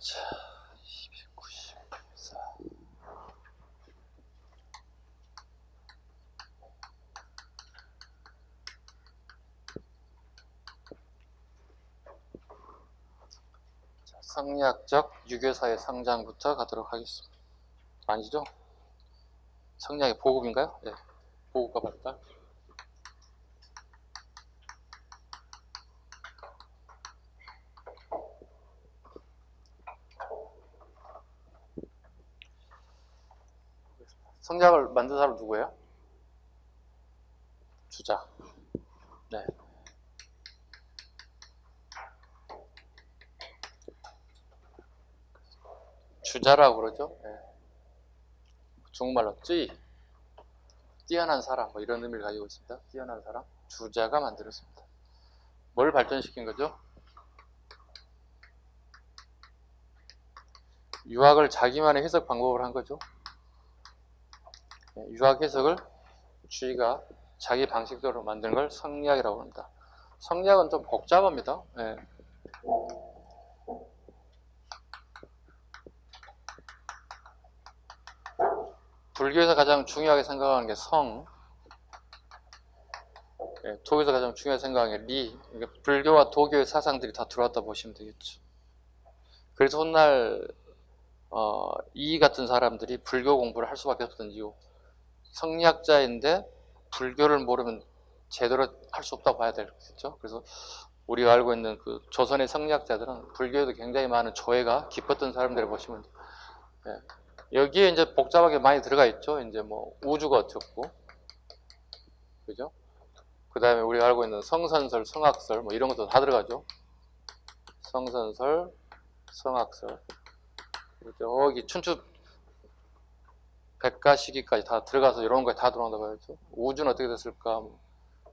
자, 294. 자, 성리학적 유교사의 상장부터 가도록 하겠습니다. 아니죠? 성리학의 보급인가요? 네. 보급과 발달. 성리학을 만든 사람 누구예요? 주자. 네. 주자라고 그러죠. 네. 중국말로 쯔이, 뛰어난 사람, 뭐 이런 의미를 가지고 있습니다. 뛰어난 사람, 주자가 만들었습니다. 뭘 발전시킨 거죠? 유학을 자기만의 해석 방법을 한 거죠. 네, 유학 해석을 주의가 자기 방식대로 만드는 걸 성리학이라고 합니다. 성리학은 좀 복잡합니다. 네. 불교에서 가장 중요하게 생각하는 게 성, 도교에서 가장 중요하게 생각하는 게 리, 그러니까 불교와 도교의 사상들이 다 들어왔다 보시면 되겠죠. 그래서 훗날 이 같은 사람들이 불교 공부를 할 수밖에 없었던 이유, 성리학자인데 불교를 모르면 제대로 할 수 없다고 봐야 되겠죠. 그래서 우리가 알고 있는 그 조선의 성리학자들은 불교에도 굉장히 많은 조예가 깊었던 사람들을 보시면 돼요. 여기에 이제 복잡하게 많이 들어가 있죠. 이제 뭐 우주가 어떻고, 그죠? 그 다음에 우리가 알고 있는 성선설, 성악설, 뭐 이런 것도 다 들어가죠. 성선설, 성악설, 여기 춘추 백가시기까지 다 들어가서 이런 거에 다 들어간다고 하죠. 우주는 어떻게 됐을까?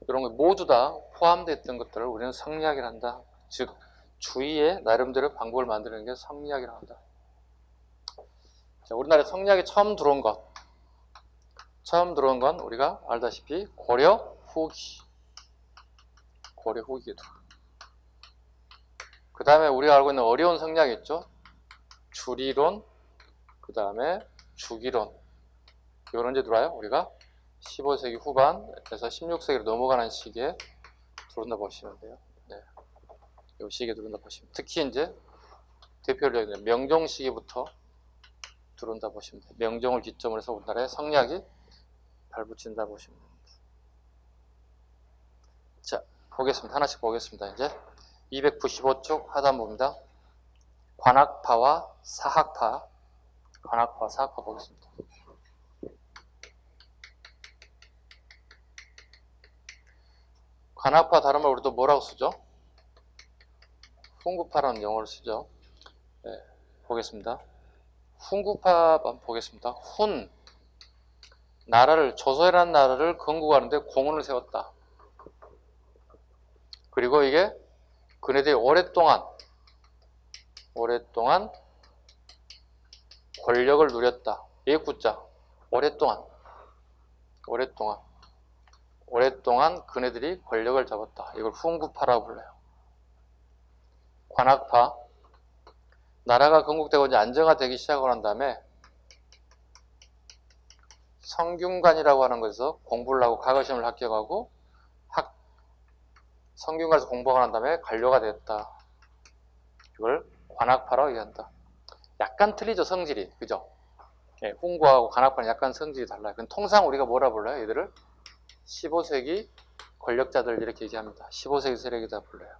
이런 거 모두 다 포함되어 있던 것들을 우리는 성리학이라 한다. 즉, 주위에 나름대로 방법을 만드는 게 성리학이라 한다. 자, 우리나라에 성리학이 처음 들어온 건 우리가 알다시피 고려 후기. 고려 후기에 들어. 그 다음에 우리가 알고 있는 어려운 성리학이 있죠. 주리론, 그 다음에 주기론. 이건 언제 들어와요? 우리가 15세기 후반에서 16세기로 넘어가는 시기에 들어온다 보시면 돼요. 네. 이 시기에 들어온다 보시면. 특히 이제 대표적인 명종 시기부터 들어온다 보시면 돼요. 명종을 기점으로 해서 우리나라에 성리학이 발붙인다 보시면 됩니다. 자, 보겠습니다. 하나씩 보겠습니다. 이제 295쪽 하단부입니다. 관학파와 사학파. 관학파, 사학파 보겠습니다. 관학파 다른 말 우리도 뭐라고 쓰죠? 훈구파라는 용어를 쓰죠. 네, 보겠습니다. 훈구파 한번 보겠습니다. 훈, 나라를, 조선이라는 나라를 건국하는데 공헌을 세웠다. 그리고 이게 그네들이 오랫동안 권력을 누렸다. 예구자, 오랫동안 그네들이 권력을 잡았다. 이걸 훈구파라고 불러요. 관학파, 나라가 건국되고 이제 안정화되기 시작을 한 다음에 성균관이라고 하는 것에서 공부를 하고 과거시험을 합격하고 성균관에서 공부가 난 다음에 관료가 됐다. 이걸 관학파라고 얘기한다. 약간 틀리죠, 성질이. 그죠? 예, 훈구하고 관학파는 약간 성질이 달라요. 통상 우리가 뭐라 불러요? 얘들을 15세기 권력자들 이렇게 얘기합니다. 15세기 세력이다 불러요.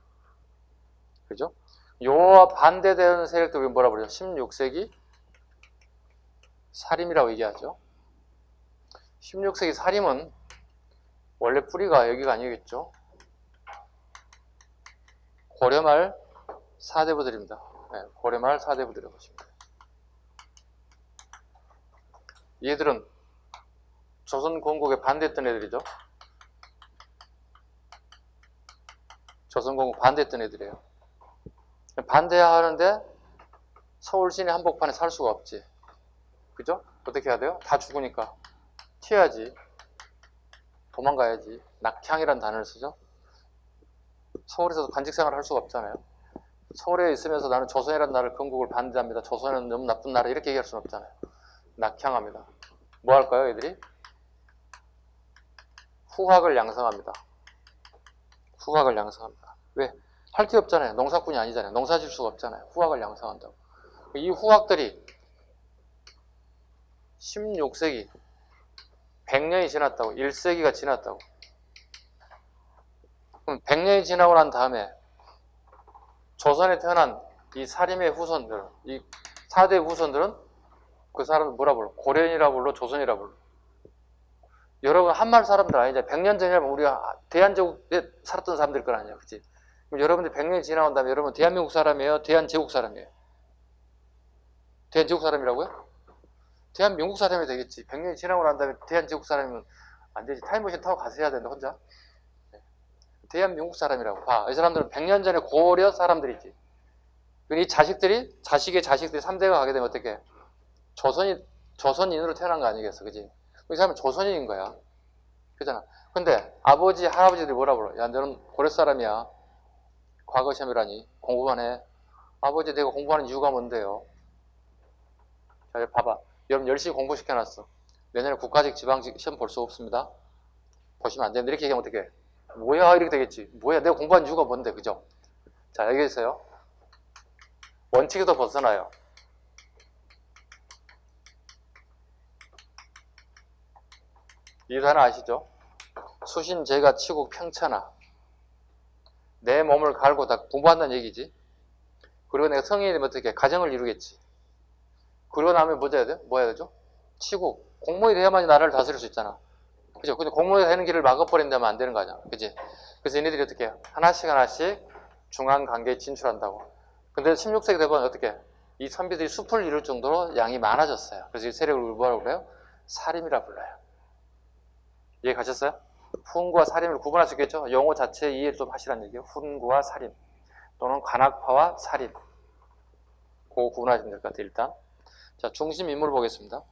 그죠? 요와 반대되는 세력들 우리 뭐라 부르죠? 16세기 사림이라고 얘기하죠. 16세기 사림은 원래 뿌리가 여기가 아니겠죠. 고려말 사대부들입니다. 네, 고려말 사대부들을 보십니다. 얘들은 조선 건국에 반대했던 애들이죠. 조선 건국 반대했던 애들이에요. 반대하는데 서울 시내 한복판에 살 수가 없지. 그죠? 어떻게 해야 돼요? 다 죽으니까 튀어야지. 도망가야지. 낙향이라는 단어를 쓰죠. 서울에서도 관직 생활을 할 수가 없잖아요. 서울에 있으면서 나는 조선이라는 나라를 건국을 반대합니다. 조선은 너무 나쁜 나라 이렇게 얘기할 수는 없잖아요. 낙향합니다. 뭐 할까요, 애들이? 후학을 양성합니다. 후학을 양성합니다. 왜? 할 게 없잖아요. 농사꾼이 아니잖아요. 농사 질 수가 없잖아요. 후학을 양성한다고. 이 후학들이 16세기 100년이 지났다고, 1세기가 지났다고. 그럼 100년이 지나고 난 다음에 조선에 태어난 이 사림의 후손들, 이 4대 후손들은 그 사람을 뭐라 불러? 고려인이라 불러? 조선이라 불러? 여러분 한말 사람들 아니잖아요. 100년 전이라면 우리가 대한제국에 살았던 사람들 건 아니야. 그치? 그럼 여러분들 100년이 지나고 다음에 여러분 대한민국 사람이에요? 대한제국 사람이에요? 대한제국 사람이라고요? 대한민국 사람이 되겠지. 100년이 지나고 난 다음에 대한제국 사람이면 안 되지. 타임머신 타고 가셔야 되는데 혼자. 대한민국 사람이라고 봐. 이 사람들은 100년 전에 고려 사람들이지. 이 자식들이, 자식의 자식들이 3대가 가게 되면 어떻게? 조선인으로 태어난 거 아니겠어. 그지? 이 사람은 조선인인 거야. 그잖아. 근데 아버지, 할아버지들이 뭐라 불러? 야, 너는 고려 사람이야. 과거 시험이라니. 공부만 해. 아버지, 내가 공부하는 이유가 뭔데요? 자, 봐봐. 여러분 열심히 공부시켜놨어. 내년에 국가직, 지방직 시험 볼 수 없습니다. 보시면 안 되는데 이렇게 얘기하면 어떻게 해? 뭐야? 이렇게 되겠지. 뭐야? 내가 공부한 이유가 뭔데? 그죠? 자, 여기 있어요. 원칙에서 벗어나요. 이 단어 아시죠? 수신, 제가, 치국, 평천하. 내 몸을 갈고 다 공부한다는 얘기지. 그리고 내가 성인이 되면 어떻게 해? 가정을 이루겠지. 그러고 나면 뭐 해야 돼? 뭐 해야 되죠? 치국. 공무원이 돼야만이 나라를 다스릴 수 있잖아. 그죠? 근데 공무원이 되는 길을 막아버린다면 안 되는 거 아니야. 그지? 그래서 얘네들이 어떻게 해요? 하나씩 중앙 관계에 진출한다고. 근데 16세기 되면 어떻게 해? 이 선비들이 숲을 이룰 정도로 양이 많아졌어요. 그래서 이 세력을 뭐라고 그래요? 사림이라 불러요. 이해 가셨어요? 훈구와 사림을 구분할 수 있겠죠? 용어 자체 이해를 좀 하시라는 얘기예요. 훈구와 사림. 또는 관악파와 사림. 그거 구분하시면 될 것 같아요, 일단. 자, 중심 인물 보겠습니다.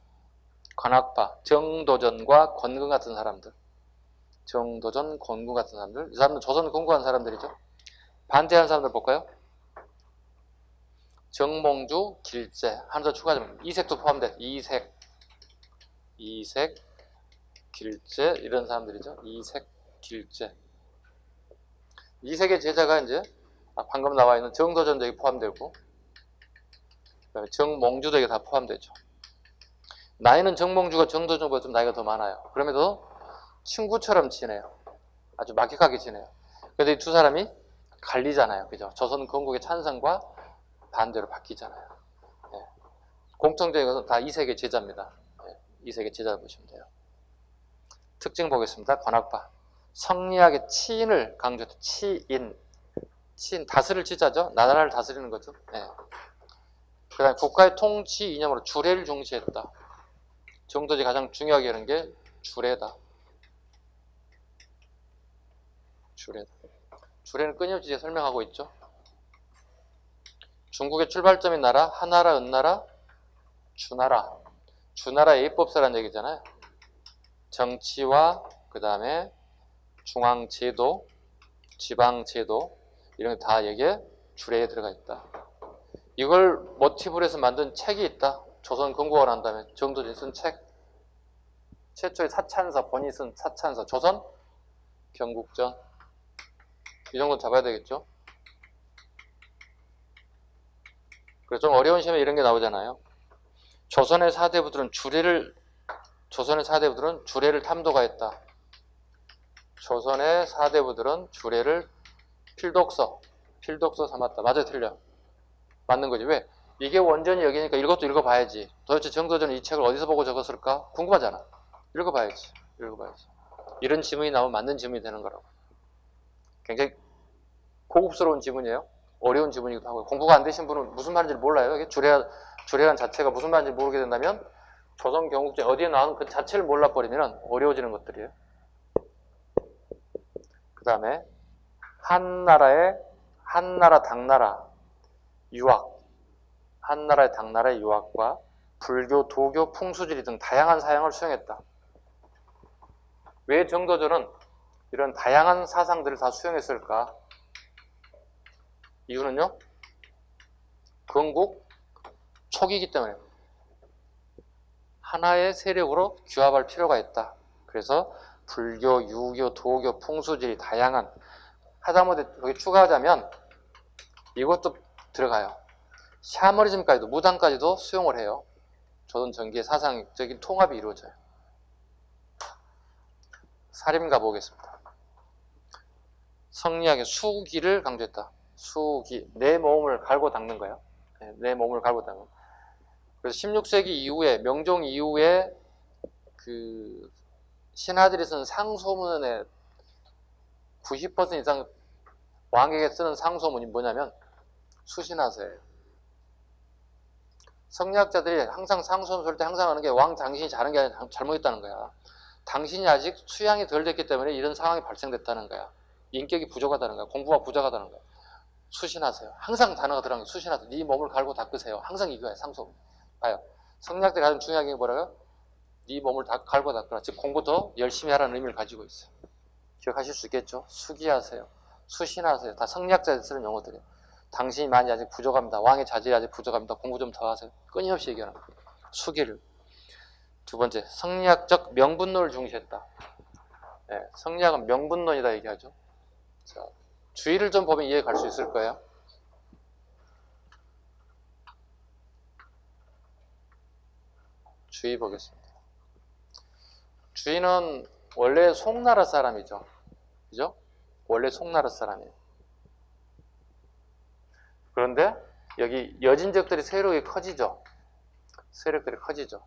관악파, 정도전과 권근 같은 사람들. 정도전, 권근 같은 사람들. 이 사람들은 조선 건국한 사람들이죠. 반대하는 사람들 볼까요? 정몽주, 길재. 하나 더 추가하자면 이색도 포함돼. 이색, 길재 이런 사람들이죠. 이색, 길재. 이색의 제자가 이제 방금 나와 있는 정도전도 여기 포함되고 정몽주도 여기 다 포함되죠. 나이는 정몽주가 정도전보다 좀 나이가 더 많아요. 그럼에도 친구처럼 지내요. 아주 막역하게 지내요. 그래서 이 두 사람이 갈리잖아요. 그죠? 조선 건국의 찬성과 반대로 바뀌잖아요. 네. 공통적인 것은 다 이색의 제자입니다. 네. 이색의 제자 보시면 돼요. 특징 보겠습니다. 관악파. 성리학의 치인을 강조했다. 치인, 다스릴 치자죠. 나라를 다스리는 거죠. 네. 그 다음에 국가의 통치 이념으로 주례를 중시했다. 정도지 가장 중요하게 하는 게 주례다. 주례는 끊임없이 설명하고 있죠. 중국의 출발점인 나라, 하나라, 은나라, 주나라. 주나라의 예법사라는 얘기잖아요. 정치와 그 다음에 중앙제도, 지방제도 이런 게 다 여기에 주례에 들어가 있다. 이걸 모티브로 해서 만든 책이 있다. 조선 건국을 한 다음에 정도전이 쓴 책. 최초의 사찬서, 본인이 쓴 사찬서. 조선 경국전. 이 정도 잡아야 되겠죠. 그래서 좀 어려운 시험에 이런 게 나오잖아요. 조선의 사대부들은 주례를 탐독하였다. 조선의 사대부들은 주례를 필독서 삼았다. 맞아, 틀려? 맞는 거지. 왜? 이게 원전이 여기니까 이것도 읽어봐야지. 도대체 정도전은 이 책을 어디서 보고 적었을까? 궁금하잖아. 읽어봐야지. 이런 지문이 나오면 맞는 지문이 되는 거라고. 굉장히 고급스러운 지문이에요. 어려운 지문이기도 하고. 공부가 안 되신 분은 무슨 말인지 몰라요. 이게 주례란 자체가 무슨 말인지 모르게 된다면 조선 경국전 어디에 나오는 그 자체를 몰라버리면 어려워지는 것들이에요. 그 다음에 한나라 당나라 유학, 한나라의 당나라의 유학과 불교, 도교, 풍수지리 등 다양한 사양을 수용했다. 왜 정도전은 이런 다양한 사상들을 다 수용했을까? 이유는요, 건국 초기이기 때문에 하나의 세력으로 규합할 필요가 있다. 그래서 불교, 유교, 도교, 풍수지리 다양한 하다못해 거기 추가하자면 이것도 들어가요. 샤머니즘까지도 무당까지도 수용을 해요. 조선 전기의 사상적인 통합이 이루어져요. 사림가 보겠습니다. 성리학의 수기를 강조했다. 수기, 내 몸을 갈고 닦는 거예요. 내 몸을 갈고 닦는 거. 그래서 16세기 이후에, 명종 이후에 그 신하들이 쓰는 상소문의 90% 이상 왕에게 쓰는 상소문이 뭐냐면 수신하세요. 성리학자들이 항상 상소문 쓸 때 항상 하는 게 왕 당신이 잘한 게 아니라 잘못했다는 거야. 당신이 아직 수양이 덜 됐기 때문에 이런 상황이 발생됐다는 거야. 인격이 부족하다는 거야. 공부가 부족하다는 거야. 수신하세요. 항상 단어가 들어간 게 수신하세요. 네 몸을 갈고 닦으세요. 항상 이거야. 상소문. 봐요. 성리학들이 가장 중요한 게 뭐라고요? 네 몸을 갈고 닦으라. 즉 공부 더 열심히 하라는 의미를 가지고 있어요. 기억하실 수 있겠죠? 수기하세요. 수신하세요. 다 성리학자들이 쓰는 용어들이에요. 당신이 많이 아직 부족합니다. 왕의 자질이 아직 부족합니다. 공부 좀 더 하세요. 끊임없이 얘기하는 거예요. 수기를. 두 번째, 성리학적 명분론을 중시했다. 네, 성리학은 명분론이다 얘기하죠. 자, 주의를 좀 보면 이해 갈 수 있을 거예요. 주의 보겠습니다. 주의는 원래 송나라 사람이죠. 그죠? 원래 송나라 사람이에요. 그런데 여기 여진족들이 세력이 커지죠. 세력들이 커지죠.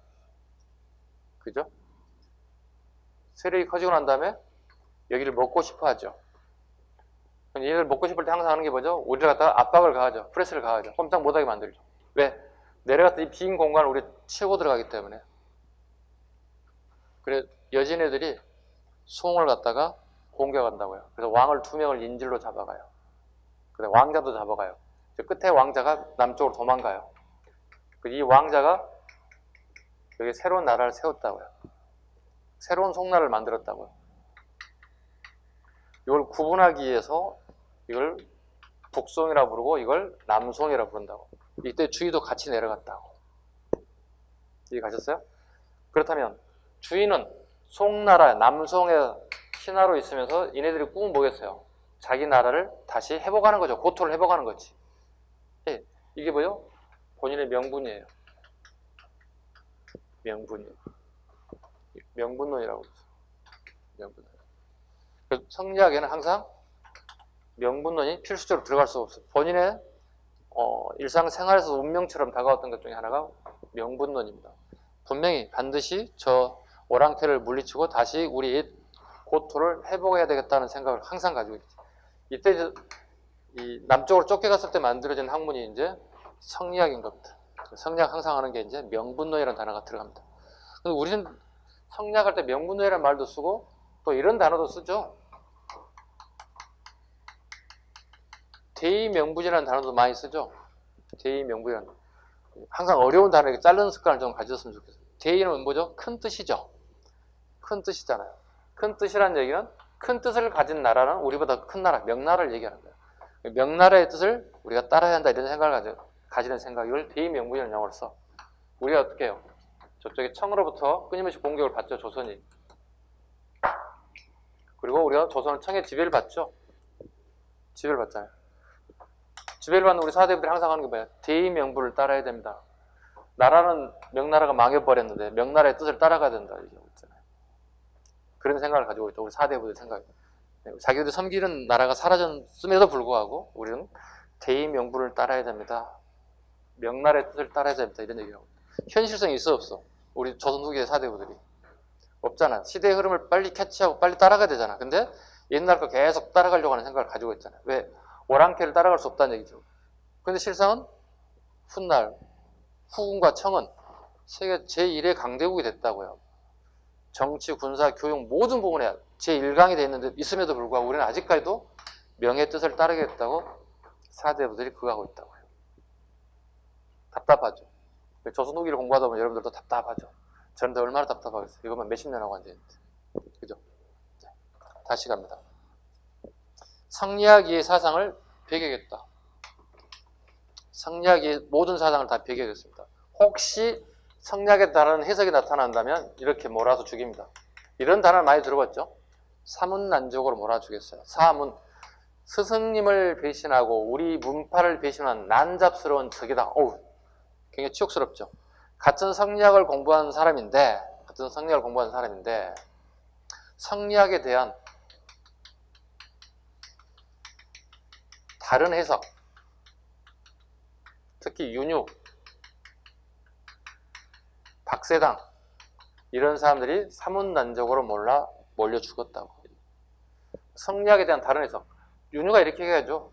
그죠? 세력이 커지고 난 다음에 여기를 먹고 싶어 하죠. 얘들 먹고 싶을 때 항상 하는 게 뭐죠? 우리를 갖다가 압박을 가하죠. 프레스를 가하죠. 꼼짝 못하게 만들죠. 왜? 내려갔다 이 빈 공간을 우리 채우고 들어가기 때문에. 그래 여진 애들이 송을 갖다가 공격한다고요. 그래서 왕을 2명을 인질로 잡아가요. 그래 왕자도 잡아가요. 끝에 왕자가 남쪽으로 도망가요. 이 왕자가 여기 새로운 나라를 세웠다고요. 새로운 송나라를 만들었다고요. 이걸 구분하기 위해서 이걸 북송이라고 부르고 이걸 남송이라고 부른다고. 이때 주의도 같이 내려갔다고. 이해 가셨어요? 그렇다면 주의는 송나라, 남송의 신하로 있으면서 얘네들이 꿈은 뭐겠어요? 자기 나라를 다시 회복하는 거죠. 고토를 회복하는 거지. 예, 이게 뭐요? 본인의 명분이에요. 명분이에요. 명분론이라고 그러죠. 명분론. 그래서 성리학에는 항상 명분론이 필수적으로 들어갈 수 없어요. 본인의 일상생활에서 운명처럼 다가왔던 것 중에 하나가 명분론입니다. 분명히 반드시 저 오랑캐를 물리치고 다시 우리 옛 고토를 회복해야 되겠다는 생각을 항상 가지고 있죠. 이때 이 남쪽으로 쫓겨갔을 때 만들어진 학문이 이제 성리학인 겁니다. 성리학 항상 하는 게 이제 명분론이라는 단어가 들어갑니다. 근데 우리는 성리학할 때 명분론이라는 말도 쓰고 또 이런 단어도 쓰죠. 대의명분이라는 단어도 많이 쓰죠. 대의명분이라는 단어. 항상 어려운 단어 이렇게 자르는 습관을 좀 가졌으면 좋겠어요. 대의는 뭐죠? 큰 뜻이죠. 큰 뜻이잖아요. 큰 뜻이라는 얘기는 큰 뜻을 가진 나라는 우리보다 큰 나라, 명나라를 얘기하는 거예요. 명나라의 뜻을 우리가 따라야 한다 이런 생각을 가지는 생각, 이걸 대의명분이라는 용어를 써. 우리가 어떻게 해요? 저쪽에 청으로부터 끊임없이 공격을 받죠, 조선이. 그리고 우리가 조선은 청의 지배를 받죠. 지배를 받잖아요. 지배를 받는 우리 사대부들이 항상 하는 게 뭐야? 대의명분을 따라야 됩니다. 나라는 명나라가 망해버렸는데 명나라의 뜻을 따라가야 된다. 이게 있잖아요. 그런 생각을 가지고 있죠. 우리 사대부들 생각이. 자기들이 섬기는 나라가 사라졌음에도 불구하고 우리는 대의명분을 따라야 됩니다. 명나라의 뜻을 따라야 됩니다. 이런 얘기하고. 현실성이 있어 없어? 우리 조선 후기의 사대부들이. 없잖아. 시대의 흐름을 빨리 캐치하고 빨리 따라가야 되잖아. 근데 옛날 거 계속 따라가려고 하는 생각을 가지고 있잖아요. 왜? 오랑캐를 따라갈 수 없다는 얘기죠. 근데 실상은 훗날 후군과 청은 세계 제1의 강대국이 됐다고요. 정치, 군사, 교육 모든 부분에 제1강이 돼 있는데 있음에도 불구하고 우리는 아직까지도 명예의 뜻을 따르겠다고 사대부들이 그거 하고 있다고요. 답답하죠. 조선 후기를 공부하다 보면 여러분들도 답답하죠. 저는 얼마나 답답하겠어요. 이것만 몇십 년 하고 앉아있는데. 그죠? 네. 다시 갑니다. 성리학의 사상을 배격했다. 성리학이 모든 사상을 다 배격했습니다. 혹시 성리학에 다른 해석이 나타난다면 이렇게 몰아서 죽입니다. 이런 단어를 많이 들어봤죠? 사문난적으로 몰아주겠어요. 사문, 스승님을 배신하고 우리 문파를 배신한 난잡스러운 적이다. 어우, 굉장히 치욕스럽죠. 같은 성리학을 공부한 사람인데, 성리학에 대한 다른 해석, 특히 윤육, 박세당 이런 사람들이 사문난적으로 몰려 죽었다고. 성리학에 대한 다른 해석. 윤유가 이렇게 얘기하죠.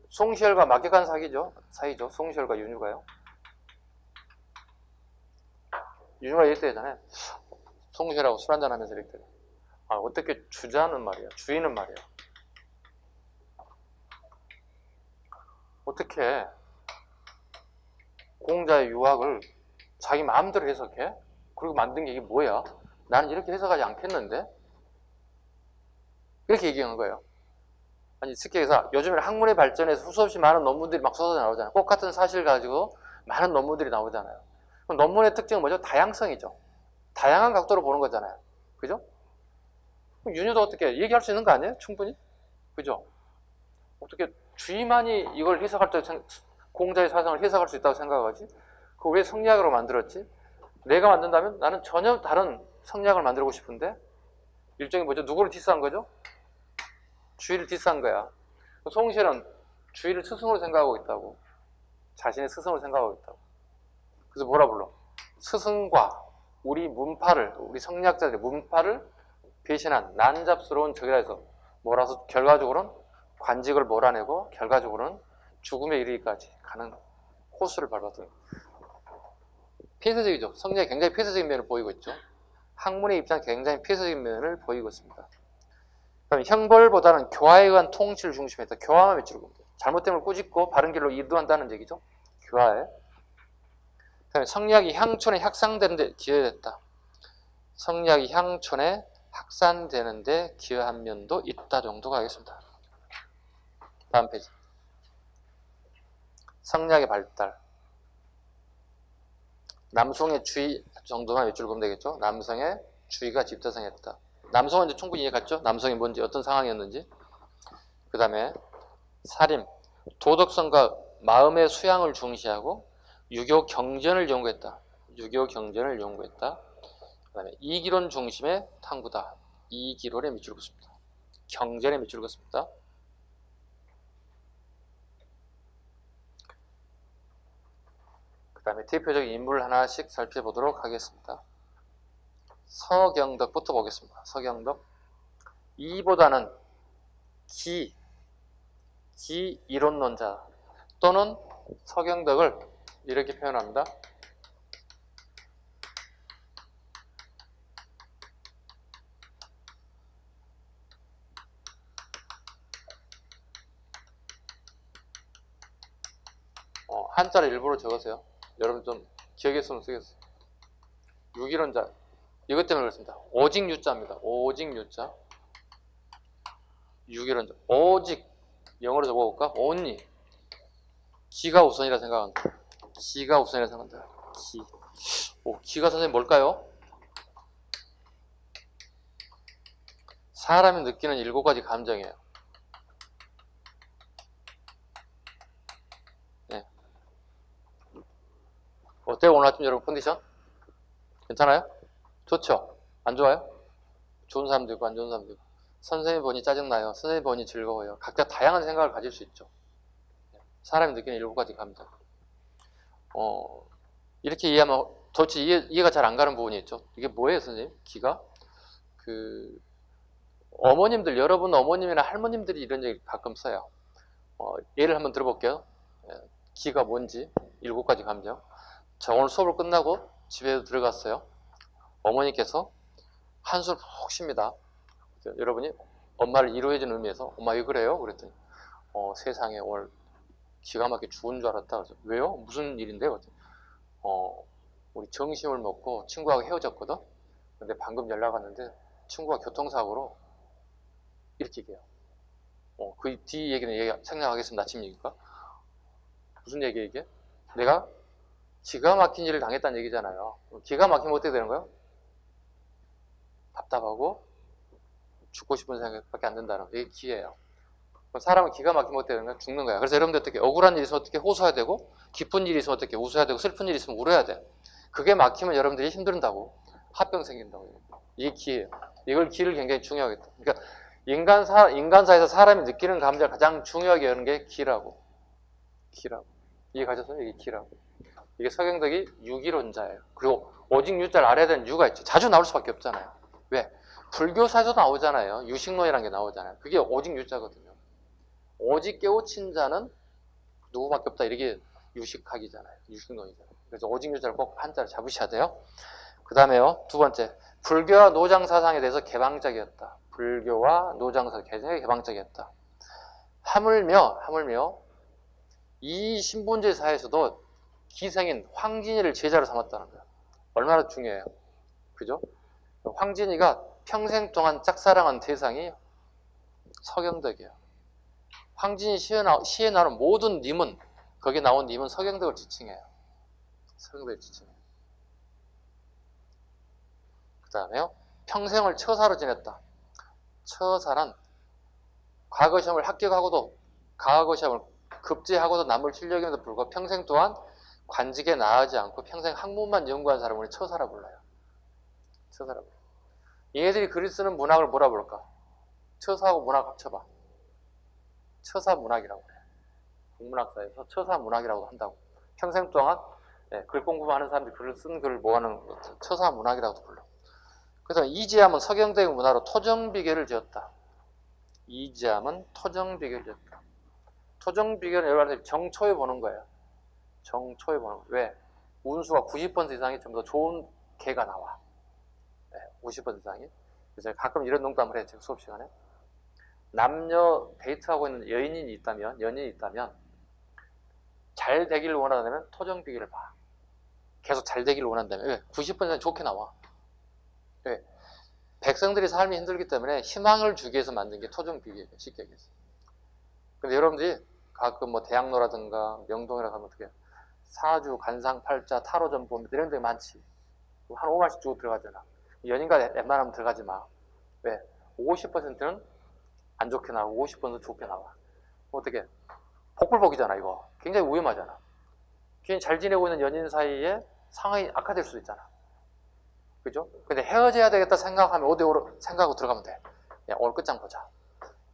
송시열과 막역한 사이죠. 송시열과 윤유가요. 윤유가 이렇게 되잖아요. 송시열하고 술 한잔하면서 이렇게. 아, 어떻게 주자는 말이야. 주인은 말이야. 어떻게 공자의 유학을 자기 마음대로 해석해? 그리고 만든 게 이게 뭐야? 나는 이렇게 해석하지 않겠는데? 이렇게 얘기하는 거예요. 아니, 쉽게 얘기해서 요즘에 학문의 발전에서 수없이 많은 논문들이 막 쏟아져 나오잖아요. 꼭 같은 사실 가지고 많은 논문들이 나오잖아요. 그럼 논문의 특징은 뭐죠? 다양성이죠. 다양한 각도로 보는 거잖아요. 그죠? 그럼 윤유도 어떻게 얘기할 수 있는 거 아니에요? 충분히? 그죠? 어떻게 주의만이 이걸 해석할 때 공자의 사상을 해석할 수 있다고 생각하지? 그거 왜 성리학으로 만들었지? 내가 만든다면 나는 전혀 다른 성리학을 만들고 싶은데 일종의 뭐죠? 누구를 디스한 거죠? 주의를 디스한 거야. 송시는 주의를 스승으로 생각하고 있다고. 자신의 스승으로 생각하고 있다고. 그래서 뭐라 불러? 스승과 우리 성리학자들의 문파를 배신한 난잡스러운 적이라 해서 몰아서 결과적으로는 관직을 몰아내고 결과적으로는 죽음에 이르기까지 가는 코스를 밟았던 폐쇄적이죠. 성리학이 굉장히 폐쇄적인 면을 보이고 있죠. 학문의 입장 굉장히 폐쇄적인 면을 보이고 있습니다. 그다음에 형벌보다는 교화에 의한 통치를 중심했다. 교화만 밑줄 봅니다. 잘못됨을 꾸짖고 바른 길로 이도한다는 얘기죠. 교화에. 그다음에 성리학이 향촌에 확산되는 데 기여했다. 성리학이 향촌에 확산되는 데 기여한 면도 있다 정도가 하겠습니다. 다음 페이지. 성리학의 발달. 남성의 주의 정도만 밑줄 보면 되겠죠. 남성의 주의가 집대성했다. 남성은 이제 충분히 이해갔죠? 남성이 뭔지, 어떤 상황이었는지. 그 다음에 살림, 도덕성과 마음의 수양을 중시하고 유교 경전을 연구했다. 그 다음에 이기론 중심의 탐구다. 이기론에 밑줄 긋습니다. 경전에 밑줄 긋습니다. 그 다음에 대표적인 인물을 하나씩 살펴보도록 하겠습니다. 서경덕부터 보겠습니다. 서경덕. 이보다는 기 이론론자 또는 서경덕을 이렇게 표현합니다. 한자를 일부러 적으세요. 여러분 좀 기억했으면 쓰겠어요. 유기론자. 이것 때문에 그렇습니다. 오직 유자입니다. 오직 유자. 유기론자. 오직. 영어로 적어볼까? only. 기가 우선이라 생각한다. 기가 우선이라 생각한다. 기가 선생님 뭘까요? 사람이 느끼는 7가지 감정이에요. 네. 어때요? 오늘 아침 여러분 컨디션? 괜찮아요? 좋죠? 안 좋아요? 좋은 사람도 있고 안 좋은 사람도 있고. 선생님 보니 짜증나요. 선생님 보니 즐거워요. 각자 다양한 생각을 가질 수 있죠. 사람이 느끼는 7가지 감정. 이렇게 이해하면 도대체 이해가 잘 안 가는 부분이 있죠. 이게 뭐예요, 선생님? 기가? 어머님들, 여러분 어머님이나 할머님들이 이런 얘기 가끔 써요. 예를 한번 들어볼게요. 기가 뭔지, 7가지 감정. 저 오늘 수업을 끝나고 집에 들어갔어요. 어머니께서 한숨을 푹 쉽니다. 여러분이 엄마를 위로해 주는 의미에서 엄마 왜 그래요? 그랬더니 세상에 오늘 기가 막히게 죽은 줄 알았다. 그래서 왜요? 무슨 일인데요? 그랬더니 우리 점심을 먹고 친구하고 헤어졌거든. 근데 방금 연락 왔는데 친구가 교통사고로 이렇게 얘기해요. 그 뒤 얘기는 생략하겠습니다. 아침 얘기니까. 무슨 얘기야 이게? 내가 기가 막힌 일을 당했다는 얘기잖아요. 기가 막히면 어떻게 되는 거예요? 답답하고 죽고 싶은 생각밖에 안 든다는 거. 이게 기예요. 사람은 기가 막히면 어떻게 되는 거야? 죽는 거야. 그래서 여러분들 어떻게 억울한 일이 있으면 어떻게 호소해야 되고, 기쁜 일이 있으면 어떻게 웃어야 되고, 슬픈 일이 있으면 울어야 돼. 그게 막히면 여러분들이 힘든다고. 합병 생긴다고. 이게 기예요. 이걸 기를 굉장히 중요하게. 그러니까 인간사에서 사람이 느끼는 감정을 가장 중요하게 여는 게 기라고. 기라고. 이해 가셨어요? 이게 기라고. 이게 서경덕이 유기론자예요. 그리고 오직 유자를 알아야 되는 이유가 있죠. 자주 나올 수밖에 없잖아요. 왜? 불교사에도 나오잖아요. 유식론이라는 게 나오잖아요. 그게 오직 유자거든요. 오직 깨우친 자는 누구밖에 없다. 이렇게 유식학이잖아요. 유식론이잖아요. 그래서 오직 유자를 꼭 한자를 잡으셔야 돼요. 그 다음에요. 두 번째. 불교와 노장사상에 대해서 개방적이었다. 불교와 노장사상 굉장히 개방적이었다. 하물며 이 신분제 사회에서도 기생인 황진이를 제자로 삼았다는 거예요. 얼마나 중요해요. 그죠? 황진이가 평생 동안 짝사랑한 대상이 서경덕이에요. 황진이 시에 나오는 모든 님은, 거기에 나온 님은 서경덕을 지칭해요. 서경덕을 지칭해요. 그 다음에요. 평생을 처사로 지냈다. 처사란 과거 시험을 합격하고도, 과거 시험을 급제하고도 남을 실력임에도 불구하고 평생 동안 관직에 나가지 않고 평생 학문만 연구한 사람을 우리 처사라 불러요. 처사라 불러요. 얘네들이 글을 쓰는 문학을 뭐라 부를까? 처사하고 문학 합쳐봐. 처사문학이라고 해요. 국문학사에서 처사문학이라고 한다고. 평생 동안 글 공부하는 사람들이 글을 쓴 글을 모아놓은 처사문학이라고도 불러. 그래서 이지함은 서경덕의 문화로 토정비결을 지었다. 이지함은 토정비결을 지었다. 토정비결은 여러분 정초에 보는 거예요. 정초에 보는 거예요. 왜? 운수가 90% 이상이 좀 더 좋은 개가 나와. 50% 이상이. 그래서 가끔 이런 농담을 해요. 제가 수업 시간에. 남녀 데이트하고 있는 연인이 있다면 잘 되기를 원한다면 토정비결을 봐. 계속 잘 되기를 원한다면 왜? 90% 좋게 나와. 왜? 백성들이 삶이 힘들기 때문에 희망을 주기 위해서 만든 게 토정비결이에요. 쉽게 얘기해서. 근데 여러분들이 가끔 뭐 대학로라든가 명동이라 하면 어떻게 사주, 간상, 팔자, 타로 점포 이런 데 많지. 한 5만씩 주고 들어가잖아. 연인과 웬만하면 들어가지 마. 왜? 50%는 안 좋게 나오고 50%는 좋게 나와. 어떻게? 복불복이잖아 이거. 굉장히 위험하잖아. 괜히 잘 지내고 있는 연인 사이에 상황이 악화될 수도 있잖아. 그죠? 근데 헤어져야 되겠다 생각하면 어디로 생각하고 들어가면 돼. 야, 오늘 끝장 보자.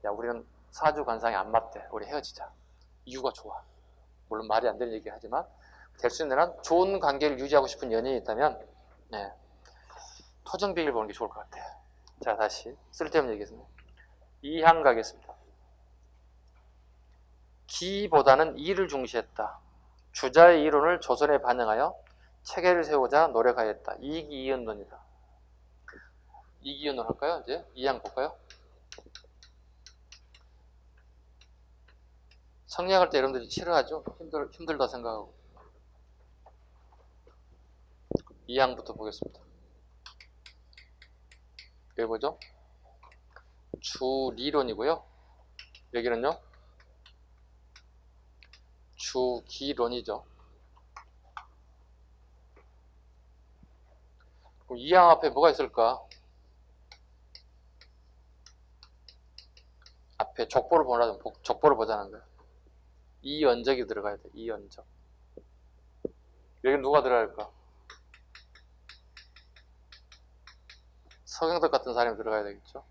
야, 우리는 사주 관상이 안 맞대. 우리 헤어지자. 이유가 좋아. 물론 말이 안 되는 얘기 하지만 될 수 있는 한 좋은 관계를 유지하고 싶은 연인이 있다면 토정비결 보는 게 좋을 것 같아요. 자, 다시 쓸데없는 얘기겠습니다. 2항 가겠습니다. 기보다는 이를 중시했다. 주자의 이론을 조선에 반영하여 체계를 세우자 노력하였다. 이기이언론이다. 이기이언론 할까요? 이제 2항 볼까요? 성리학할 때 여러분들이 싫어하죠? 힘들다 생각하고. 2항부터 보겠습니다. 여기 뭐죠? 주리론이고요. 여기는요? 주기론이죠. 그럼 2항 앞에 뭐가 있을까? 앞에 족보를 보자는 거예요. 이연적이 들어가야 돼. 이연적. 여기 누가 들어갈까? 서경덕 같은 사람이 들어가야 되겠죠.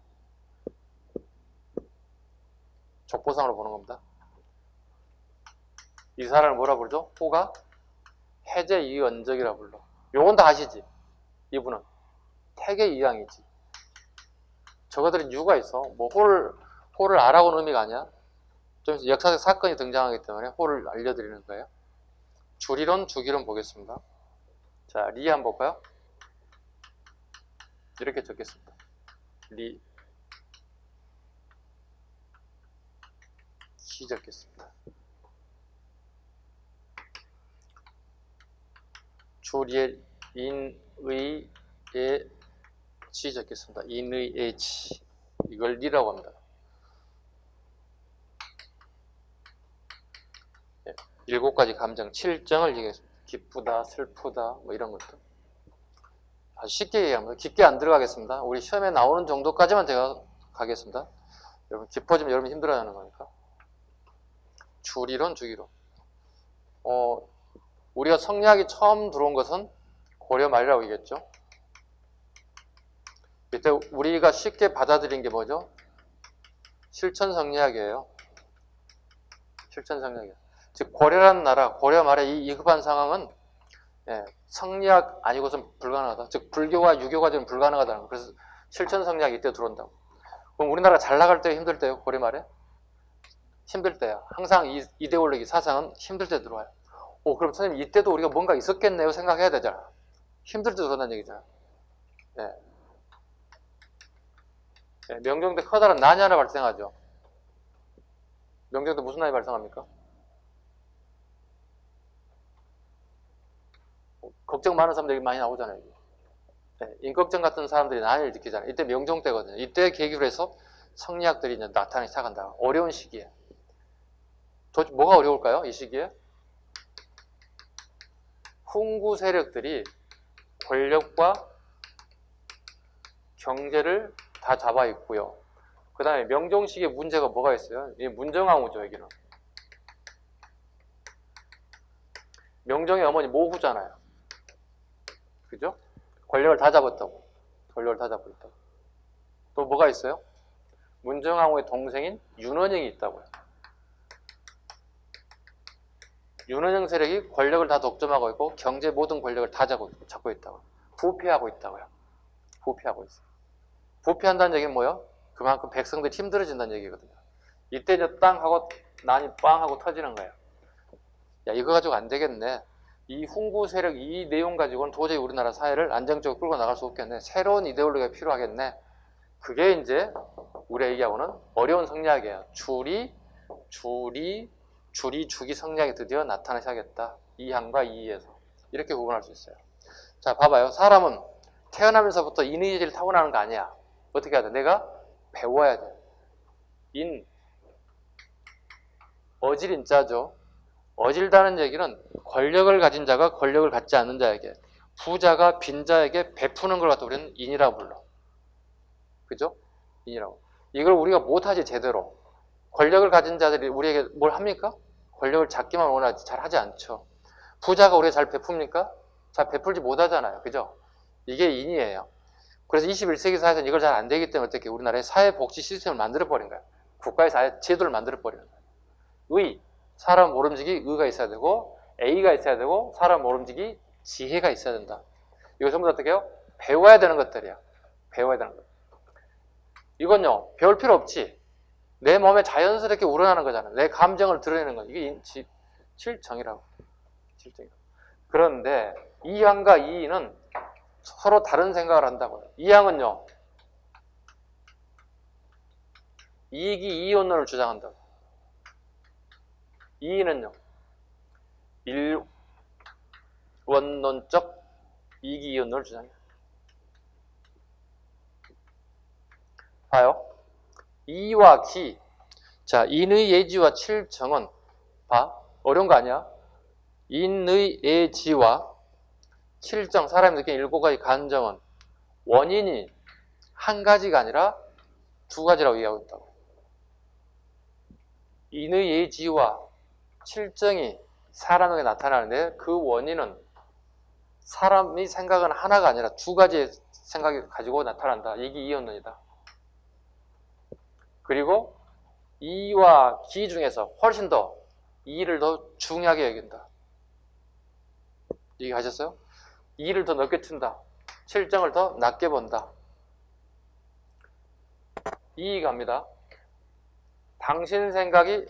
족보상으로 보는 겁니다. 이 사람을 뭐라 부르죠? 호가 해제 이연적이라 불러. 요건 다 아시지? 이분은 태계 이항이지. 저거들은 이유가 있어. 뭐 호를 알아오는 의미가 아니야. 좀 역사적 사건이 등장하기 때문에 호를 알려드리는 거예요. 주리론, 주기론 보겠습니다. 자, 리 한번 볼까요? 이렇게 적겠습니다. 리 적겠습니다. 주리의 인의 지 적겠습니다. 인의 지 이걸 리라고 합니다. 7가지 감정, 7정을 얘기했습니다. 기쁘다, 슬프다, 뭐 이런 것들. 아주 쉽게 얘기합니다. 깊게 안 들어가겠습니다. 우리 시험에 나오는 정도까지만 제가 가겠습니다. 여러분, 깊어지면 여러분 힘들어하는 거니까. 주리론, 주기론. 우리가 성리학이 처음 들어온 것은 고려 말이라고 얘기했죠. 이때 우리가 쉽게 받아들인 게 뭐죠? 실천 성리학이에요. 실천 성리학이에요. 즉, 고려라는 나라, 고려 말의 이 급한 상황은 성리학 아니고선 불가능하다. 즉, 불교와 유교가 좀 불가능하다는 거. 그래서 실천 성리학이 이때 들어온다고. 그럼 우리나라가 잘 나갈 때 힘들 때요? 고려 말에? 힘들 때야. 항상 이 이데올로기 사상은 힘들 때 들어와요. 그럼 선생님 이때도 우리가 뭔가 있었겠네요 생각해야 되잖아. 힘들 때 들어온다는 얘기잖아. 명종 때 커다란 난이 하나 발생하죠. 명종 때 무슨 난이 발생합니까? 걱정 많은 사람들이 많이 나오잖아요. 인걱정 같은 사람들이 난리를 느끼잖아요. 이때 명종 때거든요. 이때 계기로 해서 성리학들이 이제 나타나기 시작한다. 어려운 시기에. 도대체 뭐가 어려울까요? 이 시기에? 훈구 세력들이 권력과 경제를 다 잡아 있고요. 그 다음에 명종 시기에 문제가 뭐가 있어요? 이 문정왕후죠, 여기는. 명종의 어머니 모후잖아요. 그죠? 권력을 다 잡았다고. 권력을 다 잡고 있다고. 또 뭐가 있어요? 문정왕후의 동생인 윤원영이 있다고요. 윤원영 세력이 권력을 다 독점하고 있고 경제 모든 권력을 다 잡고 있다고요. 부패하고 있다고요. 부패하고 있어요. 부패한다는 얘기는 뭐예요? 그만큼 백성들이 힘들어진다는 얘기거든요. 이때 이제 땅 하고 난이 빵 하고 터지는 거예요. 야, 이거 가지고 안 되겠네. 이 훈구 세력 이 내용 가지고는 도저히 우리나라 사회를 안정적으로 끌고 나갈 수 없겠네. 새로운 이데올로기가 필요하겠네. 그게 이제 우리가 얘기하고는 어려운 성리학이에요. 주기 성리학이 드디어 나타나기 시작했다. 이항과 이의에서. 이렇게 구분할 수 있어요. 자, 봐봐요. 사람은 태어나면서부터 인의지를 타고나는 거 아니야. 어떻게 해야 돼? 내가 배워야 돼. 어질인자죠. 어질다는 얘기는 권력을 가진 자가 권력을 갖지 않는 자에게, 부자가 빈자에게 베푸는 걸 갖다 우리는 인이라고 불러. 그죠? 인이라고. 이걸 우리가 못하지 제대로. 권력을 가진 자들이 우리에게 뭘 합니까? 권력을 잡기만 원하지 잘 하지 않죠. 부자가 우리가 잘 베풉니까? 잘 베풀지 못하잖아요. 그죠? 이게 인이에요. 그래서 21세기 사회에서는 이걸 잘 안 되기 때문에 어떻게 우리나라의 사회복지 시스템을 만들어버린 거예요. 국가의 사회 제도를 만들어버리는 거예요. 사람 모름지기 의가 있어야 되고 A가 있어야 되고 사람 모름지기 지혜가 있어야 된다. 이거 전부 다 어떻게 해요? 배워야 되는 것들이야. 배워야 되는 것. 이건요. 배울 필요 없지. 내 몸에 자연스럽게 우러나는 거잖아. 내 감정을 드러내는 거. 이게 실정이라고. 실정이라고. 그런데 이항과 이의는 서로 다른 생각을 한다고요. 이항은요. 이익이 이원론을 주장한다고. 이의는요. 일원론적 이익이 이원론을 주장해요. 봐요. 이와 기. 자, 인의 예지와 칠정은 어려운 거 아니야? 인의 예지와 칠정, 사람이 느끼는 7가지 감정은 원인이 한 가지가 아니라 2가지라고 얘기하고 있다고. 인의 예지와 칠정이 사람에게 나타나는데 그 원인은 사람이 생각은 하나가 아니라 2가지의 생각을 가지고 나타난다. 이게 이원론이다. 그리고 이와 기 중에서 훨씬 더 이를 더 중요하게 여긴다. 얘기하셨어요? 이를 더 넓게 튼다. 칠정을 더 낮게 본다. 이익합니다. 당신 생각이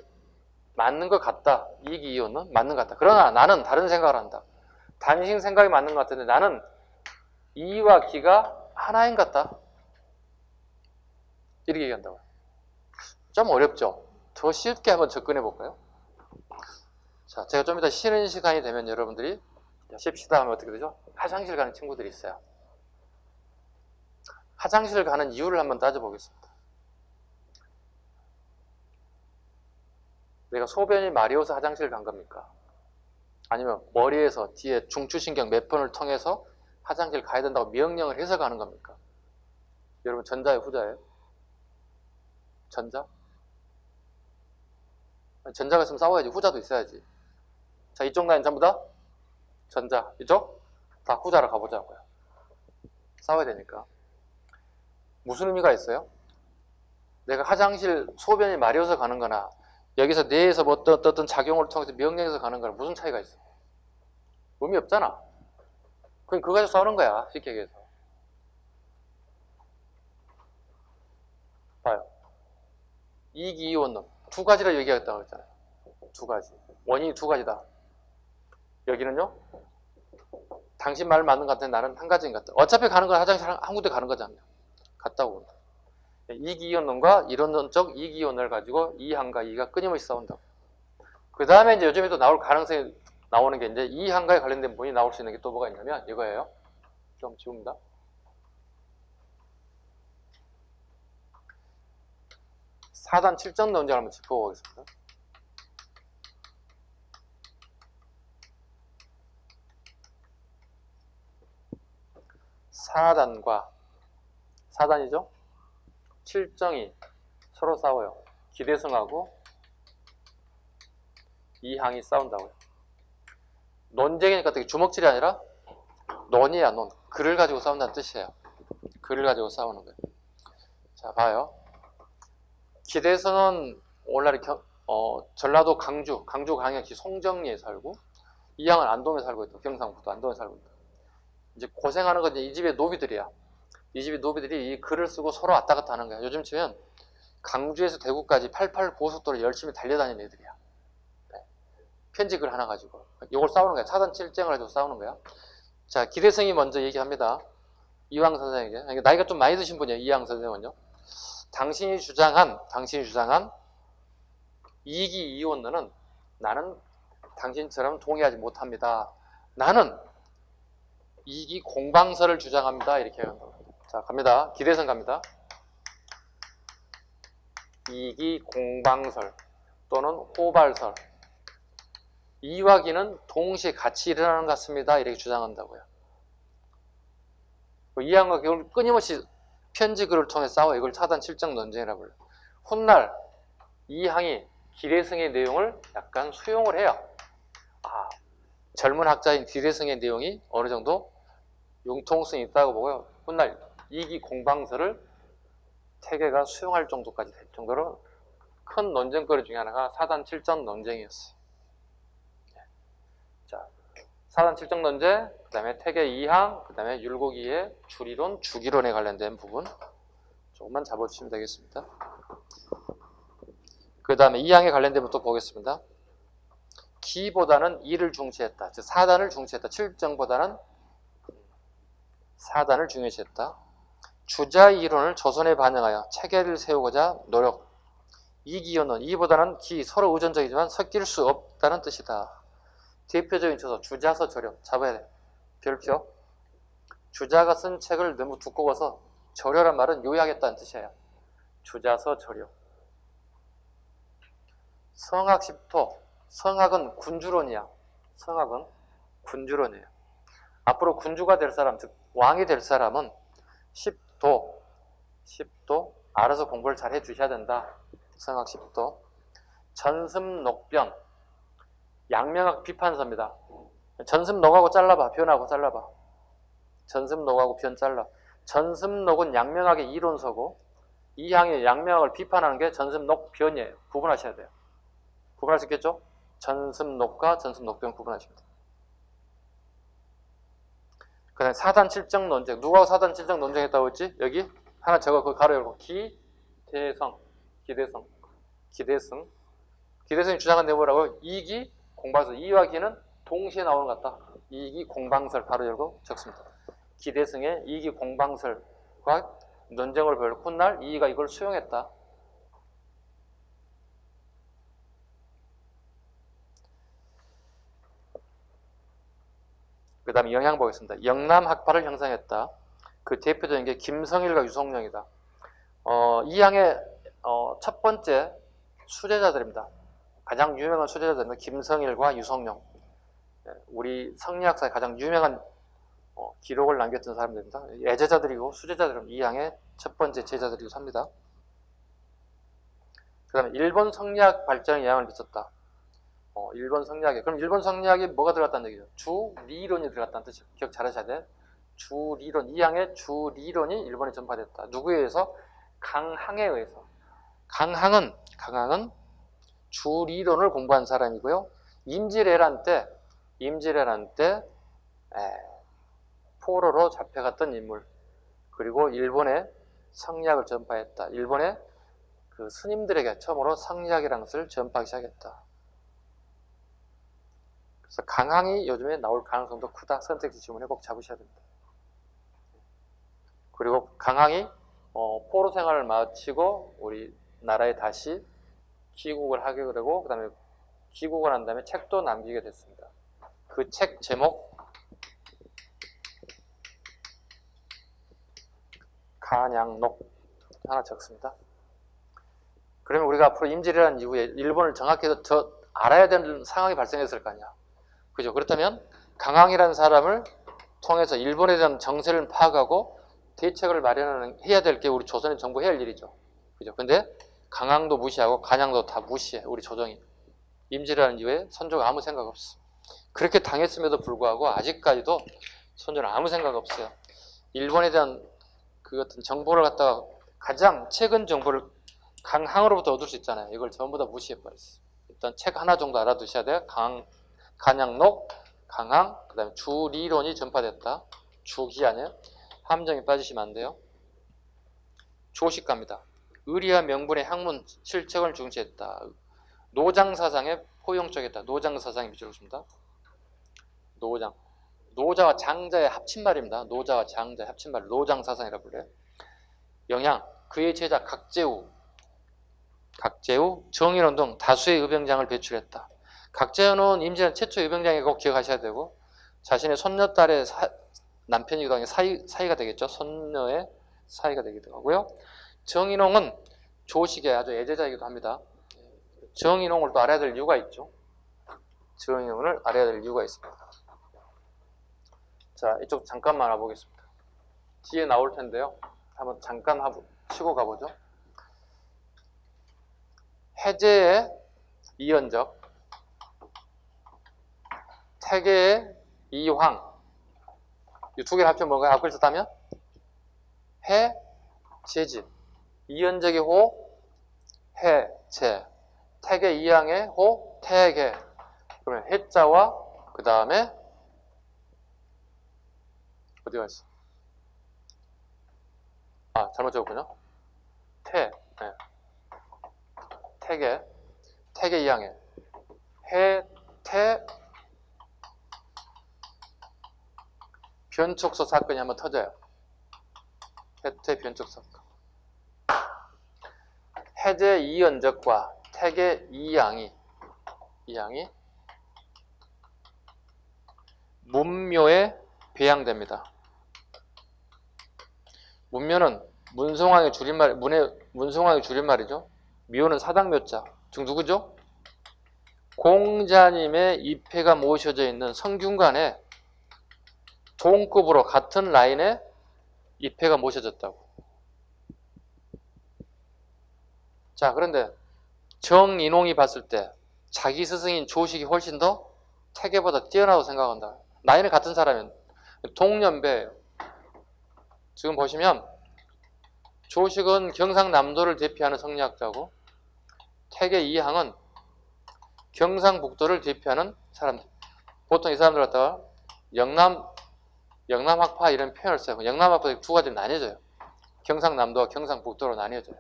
맞는 것 같다. 이익이 이혼은 맞는 것 같다. 그러나 나는 다른 생각을 한다. 당신 생각이 맞는 것 같은데 나는 이와 기가 하나인 것 같다. 이렇게 얘기한다고요. 좀 어렵죠? 더 쉽게 한번 접근해 볼까요? 자, 제가 좀 이따 쉬는 시간이 되면 여러분들이 쉽시다 하면 어떻게 되죠? 화장실 가는 친구들이 있어요. 화장실 가는 이유를 한번 따져보겠습니다. 내가 소변이 마려워서 화장실 간 겁니까? 아니면 머리에서 뒤에 중추신경 몇 번을 통해서 화장실 가야 된다고 명령을 해서 가는 겁니까? 여러분 전자예요, 후자예요? 전자? 전자가 있으면 싸워야지. 후자도 있어야지. 자, 이쪽 라인 전부 다 전자, 이쪽 다 후자로 가보자고요. 싸워야 되니까. 무슨 의미가 있어요? 내가 화장실 소변이 마려워서 가는 거나 여기서 뇌에서 뭐 어떤 작용을 통해서 명령해서 가는 거나 무슨 차이가 있어? 의미 없잖아. 그럼 그거 가지고 싸우는 거야, 쉽게 얘기해서. 봐요. 이기이원론 두 가지를 얘기하겠다고 그랬잖아요. 두 가지. 원인이 두 가지다. 여기는요, 당신 말 맞는 것 같은데 나는 한 가지인 것 같다. 어차피 가는 건 화장실 한 군데 가는 거잖아요. 갔다고 본다. 이기이원론과 이론적 이기이원을 가지고 이항과 이가 끊임없이 싸운다고. 그 다음에 이제 요즘에 또 나올 가능성이 나오는 게 이제 이항과에 관련된 부분이 나올 수 있는 게 또 뭐가 있냐면 이거예요. 좀 지웁니다. 4단 7점 논쟁을 한번 짚어보겠습니다. 사단과 4단이죠? 7정이 서로 싸워요. 기대승하고 이항이 싸운다고요. 논쟁이니까 되게 주먹질이 아니라 논이야, 논. 글을 가지고 싸운다는 뜻이에요. 글을 가지고 싸우는 거예요. 자, 봐요. 기대승은 오늘날 전라도 강주 광역시 송정리에 살고, 이항은 안동에 살고 있다. 경상북도 안동에 살고 있다. 이제 고생하는 건 이제 이 집의 노비들이야. 이 집의 노비들이 이 글을 쓰고 서로 왔다 갔다 하는 거야. 요즘 치면 강주에서 대구까지 88 고속도로 열심히 달려다니는 애들이야. 네. 편지글 하나 가지고 이걸 싸우는 거야. 사단 7정을 가지고 싸우는 거야. 자, 기대승이 먼저 얘기합니다. 이황 선생에게. 나이가 좀 많이 드신 분이에요. 이황 선생은요. 당신이 주장한 이기이원론은 나는 당신처럼 동의하지 못합니다. 나는 이기공방설을 주장합니다. 이렇게 한다. 자, 갑니다. 기대승 갑니다. 이기공방설 또는 호발설. 이와 기는 동시에 같이 일어나는 것 같습니다. 이렇게 주장한다고요. 이항과 기를 끊임없이 편지글을 통해 싸워. 이걸 사단 7정 논쟁이라고 불러요. 훗날 이항이 기대승의 내용을 약간 수용을 해요. 젊은 학자인 기대승의 내용이 어느 정도 융통성이 있다고 보고요. 훗날 이기공방설을 태계가 수용할 정도까지 될 정도로 큰 논쟁거리 중에 하나가 사단 7정 논쟁이었어요. 자, 사단 7정 논쟁, 그 다음에 태계 이항, 그 다음에 율곡이의 주리론, 주기론에 관련된 부분 조금만 잡아주시면 되겠습니다. 그 다음에 이항에 관련된 부분 또 보겠습니다. 기보다는 이를 중시했다. 즉 사단을 중시했다. 7정보다는 사단을 중요시했다. 주자의 이론을 조선에 반영하여 체계를 세우고자 노력. 이기원론, 이보다는 기, 서로 의존적이지만 섞일 수 없다는 뜻이다. 대표적인 처소, 주자서 저력. 잡아야 돼. 별표. 주자가 쓴 책을 너무 두꺼워서 저려란 말은 요약했다는 뜻이에요. 주자서 저력. 성학 10토. 성학은 군주론이야. 성학은 군주론이에요. 앞으로 군주가 될 사람, 즉 왕이 될 사람은 10도 알아서 공부를 잘 해주셔야 된다. 성학 10도. 전습록변, 양명학 비판서입니다. 전습록하고 잘라봐. 변하고 잘라봐. 전습록하고 변 잘라. 전습록은 양명학의 이론서고 이항이 양명학을 비판하는 게 전습록 변이에요. 구분하셔야 돼요. 구분할 수 있겠죠? 전습록과 전습록변 구분하시면 돼요. 그 다음에 사단 7정 논쟁. 누가 사단 7정 논쟁했다고 했지? 여기 하나 적어 그 가로 열고 기대성. 기대성이 주장한 내용 뭐라고요? 이기 공방설. 이와 기는 동시에 나오는 것 같다. 이기 공방설 가로 열고 적습니다. 기대성의 이기 공방설과 논쟁을 벌였고 훗날 이가 이걸 수용했다. 그 다음에 영향 보겠습니다. 영남 학파를 형성했다. 그 대표적인 게 김성일과 유성룡이다. 이항의 첫 번째 수제자들입니다. 가장 유명한 수제자들은 김성일과 유성룡. 우리 성리학사의 가장 유명한 기록을 남겼던 사람들입니다. 예제자들이고 수제자들은 이 양의 첫 번째 제자들이기도 합니다. 그 다음에 일본 성리학 발전에 영향을 미쳤다. 일본 성리학에. 그럼 일본 성리학에 뭐가 들어갔다는 얘기죠? 주리론이 들어갔다는 뜻이죠. 기억 잘하셔야 돼. 주리론, 이 양의 주리론이 일본에 전파됐다. 누구에 의해서? 강항에 의해서. 강항은 주리론을 공부한 사람이고요. 임질왜란 때 포로로 잡혀갔던 인물. 그리고 일본에 성리학을 전파했다. 일본의 그 스님들에게 처음으로 성리학이라는 것을 전파하기 시작했다. 그래서 강항이 요즘에 나올 가능성도 크다. 선택지 지문에 꼭 잡으셔야 됩니다. 그리고 강항이 포로 생활을 마치고 우리 나라에 다시 귀국을 하게 되고, 그 다음에 귀국을 한 다음에 책도 남기게 됐습니다. 그 책 제목 간양록 하나 적습니다. 그러면 우리가 앞으로 임질왜란 이후에 일본을 정확히 더 알아야 되는 상황이 발생했을 거 아니야. 그죠? 그렇다면 강항이라는 사람을 통해서 일본에 대한 정세를 파악하고 대책을 마련해야 될 게 우리 조선의 정부 해야 할 일이죠. 그죠? 근데 강항도 무시하고 간양도 다 무시해. 우리 조정이. 임질왜란 이후에 선조가 아무 생각 없어. 그렇게 당했음에도 불구하고 아직까지도 선조는 아무 생각 없어요. 일본에 대한 그 같은 정보를 갖다가 가장 최근 정보를 강항으로부터 얻을 수 있잖아요. 이걸 전부 다 무시해버렸어요. 일단 책 하나 정도 알아두셔야 돼요. 간양록, 강항, 그 다음에 주리론이 전파됐다. 주기 아니에요. 함정에 빠지시면 안 돼요. 조식갑니다. 의리와 명분의 학문 실책을 중시했다. 노장사상에 포용적이었다. 노장사상이 밑으로 줍니다. 노자와 장자의 합친말입니다. 노자와 장자의 합친말, 노장사상이라고 불려요. 영향, 그의 제자 각제우, 정인원 등 다수의 의병장을 배출했다. 각제우는 임진왜란 최초 의병장이 꼭 기억하셔야 되고, 자신의 손녀딸의 남편이기도 하고 사이가 되겠죠. 손녀의 사이가 되기도 하고요. 정인홍은 조식의 아주 애제자이기도 합니다. 정인홍을 또 알아야 될 이유가 있죠. 정인홍을 알아야 될 이유가 있습니다. 자, 이쪽 잠깐만 알아보겠습니다. 뒤에 나올 텐데요. 한번 잠깐 치고 가보죠. 해제의 이연적, 태계의 이황. 이 두 개를 합치면 뭔가요? 앞글자 따면? 해, 제지. 이연적의 호, 해, 제. 태계 이양의 호, 태계. 그러면 해자와 그 다음에 어디가 있어? 잘못 적었군요. 태, 네. 태계 이양의 해, 태, 변촉소 사건이 한번 터져요. 해태 변촉 사건. 해제 이연적과 태계 이양이 문묘에 배양됩니다. 문묘는 문송왕의 줄임말이죠. 묘는 사당묘자. 즉 누구죠? 공자님의 입회가 모셔져 있는 성균관에 동급으로 같은 라인에 입회가 모셔졌다고. 자, 그런데 정인홍이 봤을 때 자기 스승인 조식이 훨씬 더 태계보다 뛰어나다고 생각한다. 나이는 같은 사람이면 동년배예요. 지금 보시면 조식은 경상남도를 대표하는 성리학자고, 태계 이항은 경상북도를 대표하는 사람들. 보통 이 사람들 갖다가 영남학파 이런 표현을 써요. 영남학파 두 가지로 나뉘어져요. 경상남도와 경상북도로 나뉘어져요.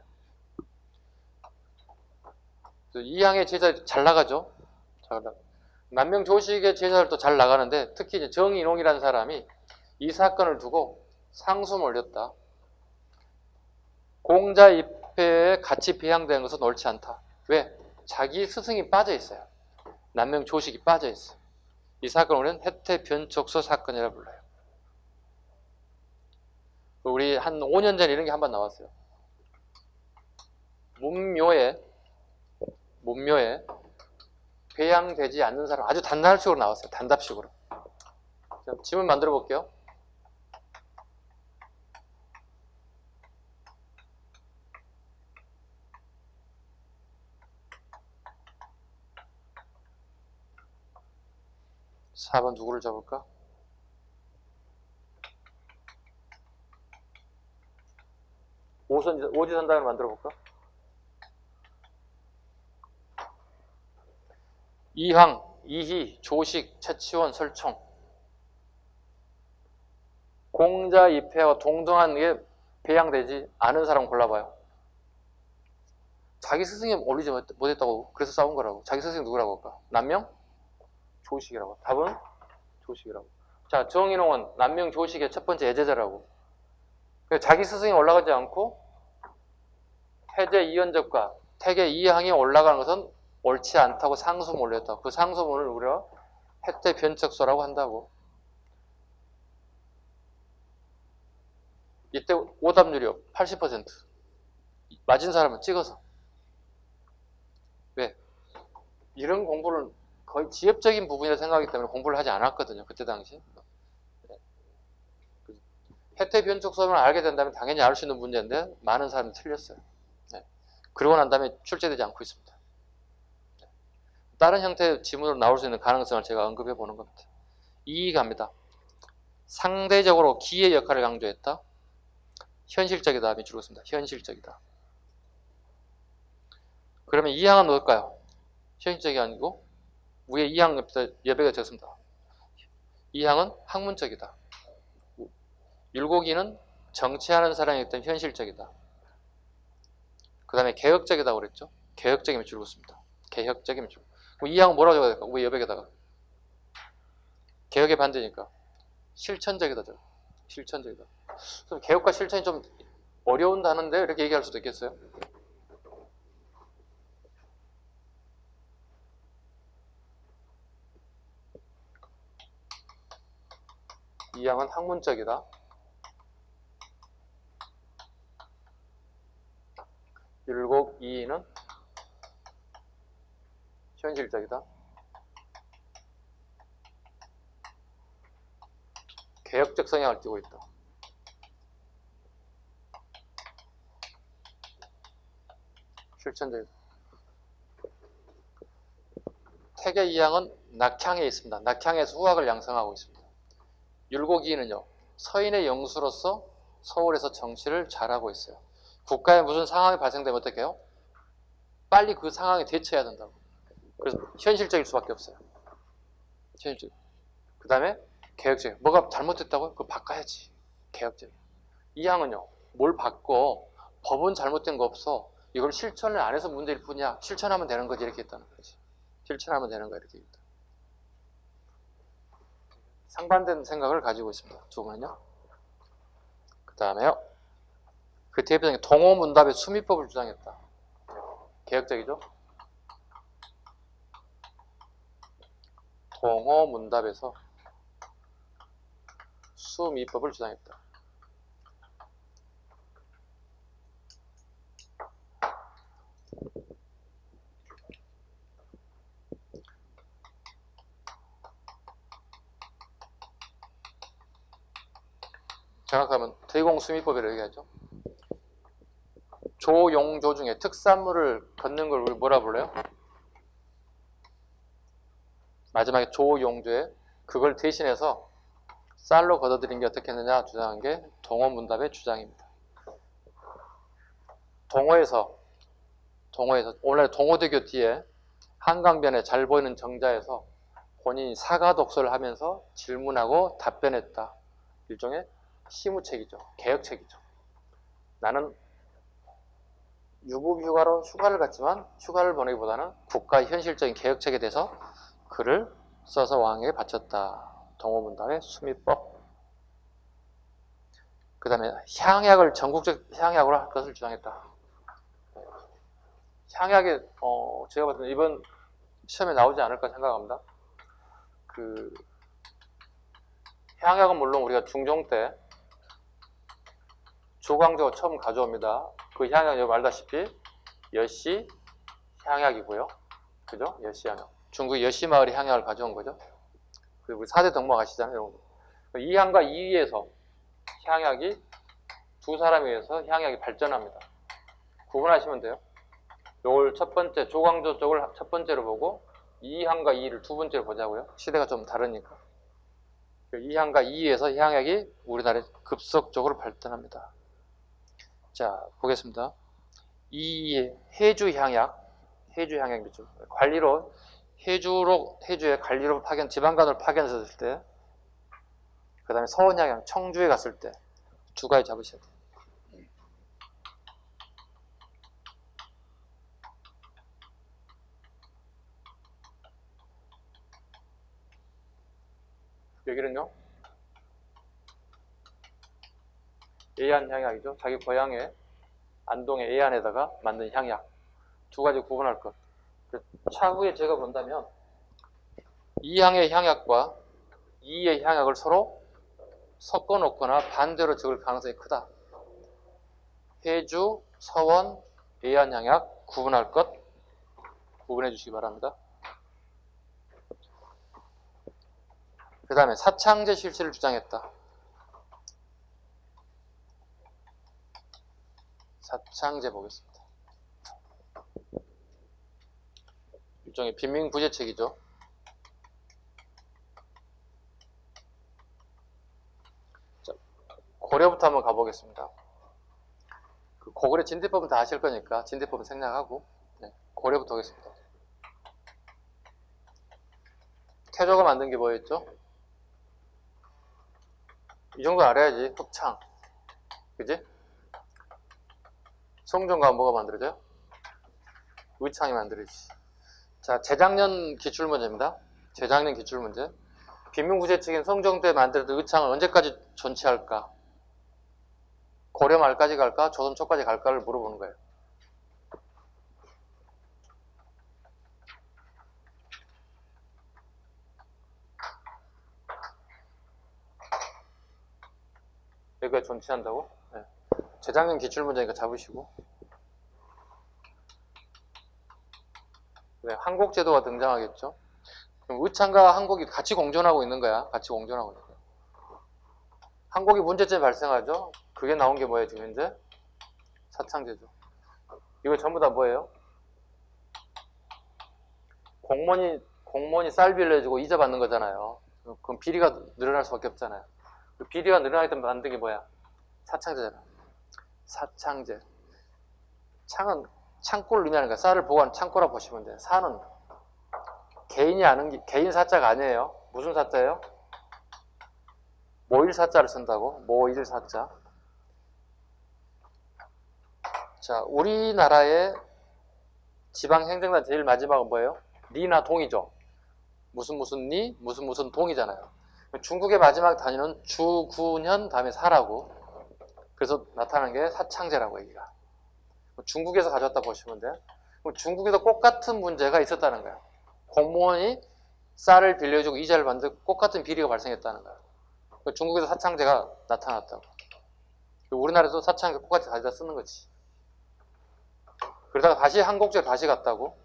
이항의 제자 잘 나가죠. 남명조식의 제자들도 잘 나가는데, 특히 이제 정인홍이라는 사람이 이 사건을 두고 상소를 올렸다. 공자 입회에 같이 배양된 것은 옳지 않다. 왜? 자기 스승이 빠져 있어요. 남명조식이 빠져 있어요. 이 사건을 우리는 해태 변촉소 사건이라 불러요. 우리 한 5년 전에 이런 게 한 번 나왔어요. 문묘에 배양되지 않는 사람, 아주 단답식으로 나왔어요. 단답식으로. 자, 질문 만들어 볼게요. (4번) 누구를 잡을까? 오지선다를 만들어 볼까? 이황, 이희, 조식, 최치원, 설총. 공자, 이패와 동등한 게 배양되지 않은 사람 골라봐요. 자기 스승이 올리지 못했다고 그래서 싸운 거라고. 자기 스승이 누구라고 할까? 남명? 조식이라고. 답은 조식이라고. 자, 정인홍은 남명 조식의 첫 번째 애제자라고. 자기 스승이 올라가지 않고 태제 이현적과 태계 이항이 올라가는 것은 옳지 않다고 상소문을 올렸다. 그 상소문을 우리가 해태 변척소라고 한다고. 이때 오답률이요. 80%. 맞은 사람은 찍어서. 왜? 이런 공부를 거의 지엽적인 부분이라 생각하기 때문에 공부를 하지 않았거든요. 그때 당시. 해태 변척소를 알게 된다면 당연히 알 수 있는 문제인데 많은 사람이 틀렸어요. 그러고 난 다음에 출제되지 않고 있습니다. 다른 형태의 지문으로 나올 수 있는 가능성을 제가 언급해 보는 겁니다. 2 갑니다. 상대적으로 기의 역할을 강조했다. 현실적이다. 밑줄 긋습니다. 현실적이다. 그러면 2항은 뭘까요? 현실적이 아니고 위에 2항 옆에다 여백을 적습니다. 2항은 학문적이다. 율곡이는 정치하는 사람이기 때문에 현실적이다. 그 다음에 개혁적이다고 그랬죠. 개혁적인 밑줄 긋습니다. 개혁적인 밑줄. 그럼 2항은 뭐라고 적어야 될까? 위에 여백에다가. 개혁의 반대니까. 실천적이다. 실천적이다. 그럼 개혁과 실천이 좀 어려운다는데 이렇게 얘기할 수도 있겠어요. 이 항은 학문적이다. 율곡 2는 현실적이다. 개혁적 성향을 띠고 있다. 실천적이다. 태계 2항은 낙향에 있습니다. 낙향에서 후학을 양성하고 있습니다. 율곡 2는요. 서인의 영수로서 서울에서 정치를 잘하고 있어요. 국가에 무슨 상황이 발생되면 어떻게 해요? 빨리 그 상황에 대처해야 된다고. 그래서 현실적일 수밖에 없어요. 현실적. 그 다음에 개혁적. 뭐가 잘못됐다고요? 그거 바꿔야지. 개혁적. 이 항은요. 뭘 바꿔? 법은 잘못된 거 없어. 이걸 실천을 안 해서 문제일 뿐이야. 실천하면 되는 거지. 이렇게 했다는 거지. 실천하면 되는 거야. 이렇게 했다. 상반된 생각을 가지고 있습니다. 두 분은요. 그 다음에요. 그 대표적인 동호문답의 수미법을 주장했다. 개혁적이죠? 동호문답에서 수미법을 주장했다. 정확하면 대공수미법이라고 얘기하죠. 조용조 중에 특산물을 걷는 걸 우리 뭐라 불러요? 마지막에 조용조에 그걸 대신해서 쌀로 걷어들인 게 어떻게 했느냐 주장한 게 동호문답의 주장입니다. 동호에서 오늘 동호대교 뒤에 한강변에 잘 보이는 정자에서 본인이 사과 독서를 하면서 질문하고 답변했다. 일종의 시무책이죠. 개혁책이죠. 나는 유급휴가로 휴가를 갔지만 휴가를 보내기보다는 국가의 현실적인 개혁책에 대해서 글을 써서 왕에게 바쳤다. 동호문답의 수미법. 그 다음에 향약을 전국적 향약으로 할 것을 주장했다. 향약이 제가 봤을 때 이번 시험에 나오지 않을까 생각합니다. 그 향약은 물론 우리가 중종 때 조광조가 처음 가져옵니다. 그 향약 여러분 알다시피 여시 향약이고요. 그죠? 여시 향약. 중국 여시마을이 향약을 가져온 거죠. 그리고 우리 4대 동무 아시잖아요. 이항과 이위에서 향약이 두 사람에 의해서 향약이 발전합니다. 구분하시면 돼요. 요걸 첫 번째 조광조 쪽을 첫 번째로 보고 이항과 이위를 두 번째로 보자고요. 시대가 좀 다르니까. 이항과 이위에서 향약이 우리나라에 급속적으로 발전합니다. 자, 보겠습니다. 이 해주 향약, 해주 향약이죠. 관리로 해주에 관리로 지방간으로 파견했을 때, 그 다음에 서원향약, 청주에 갔을 때 두 가지 잡으셔야 돼요. 여기는요, 예안 향약이죠. 자기 고향에 안동의 예안에다가 만든 향약. 두 가지 구분할 것. 차후에 제가 본다면 이항의 향약과 이의 향약을 서로 섞어 놓거나 반대로 적을 가능성이 크다. 해주, 서원, 예안 향약 구분할 것 구분해 주시기 바랍니다. 그 다음에 사창제 실체를 주장했다. 사창제 보겠습니다. 일종의 빈민부재책이죠. 자, 고려부터 한번 가보겠습니다. 그 고구려 진대법은 다 아실 거니까 진대법은 생략하고 고려부터 하겠습니다. 태조가 만든 게 뭐였죠? 이 정도 알아야지. 흡창, 그지? 성종과 뭐가 만들어져요? 의창이 만들어지지. 자, 재작년 기출문제입니다. 재작년 기출문제. 빈민구제책인 성종 때 만들었던 의창을 언제까지 존치할까? 고려 말까지 갈까? 조선 초까지 갈까를 물어보는 거예요. 여기가 존치한다고? 네. 재작년 기출문제니까 잡으시고. 네, 한국제도가 등장하겠죠. 그럼 의창과 한국이 같이 공존하고 있는 거야. 같이 공존하고 있는 거야. 한국이 문제점이 발생하죠. 그게 나온 게 뭐예요, 지금 현재? 사창제죠. 이거 전부 다 뭐예요? 공무원이 쌀 빌려주고 이자 받는 거잖아요. 그럼 비리가 늘어날 수밖에 없잖아요. 그 비리가 늘어나기 때문에 만든 게 뭐야? 사창제잖아. 사창제. 창은 창고를 의미하는 거야. 쌀을 보관하는 창고라 보시면 돼요. 사는 개인이 아는 게 개인 사자가 아니에요. 무슨 사자예요? 모일 사자를 쓴다고. 모일 사자. 자, 우리나라의 지방행정단 제일 마지막은 뭐예요? 리나 동이죠. 무슨 리, 무슨 동이잖아요. 중국의 마지막 단위는 주, 구, 년, 다음에 사라고. 그래서 나타나는 게 사창제라고 얘기가. 중국에서 가져왔다 보시면 돼요. 중국에도 똑같은 문제가 있었다는 거예요. 공무원이 쌀을 빌려주고 이자를 받는데 똑같은 비리가 발생했다는 거예요. 중국에서 사창제가 나타났다고. 우리나라에도 사창제 똑같이 가져다 쓰는 거지. 그러다가 다시 한국제로 다시 갔다고.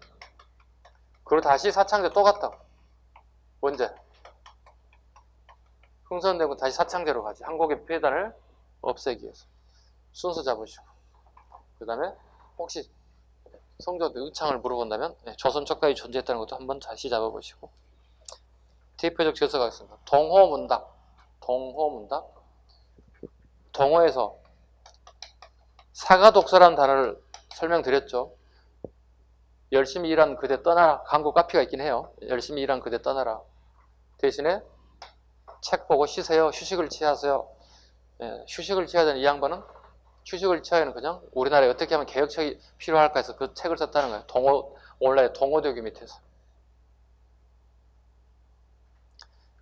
그리고 다시 사창제 또 갔다고. 언제? 흥선되고 다시 사창제로 가지. 한국의 폐단을 없애기 위해서. 순서 잡으시고. 그 다음에 혹시 성조한테 의창을 물어본다면 조선 초까지 존재했다는 것도 한번 다시 잡아보시고. 대표적 지어서 가겠습니다. 동호문답. 동호문답. 동호에서 사가독서라는 단어를 설명드렸죠. 열심히 일한 그대 떠나라. 광고 카피가 있긴 해요. 열심히 일한 그대 떠나라. 대신에 책 보고 쉬세요. 휴식을 취하세요. 휴식을 취해야 되는 이 양반은 휴식을 취하기는 그냥 우리나라에 어떻게 하면 개혁책이 필요할까 해서 그 책을 썼다는 거예요. 오늘날의 동호대교 밑에서.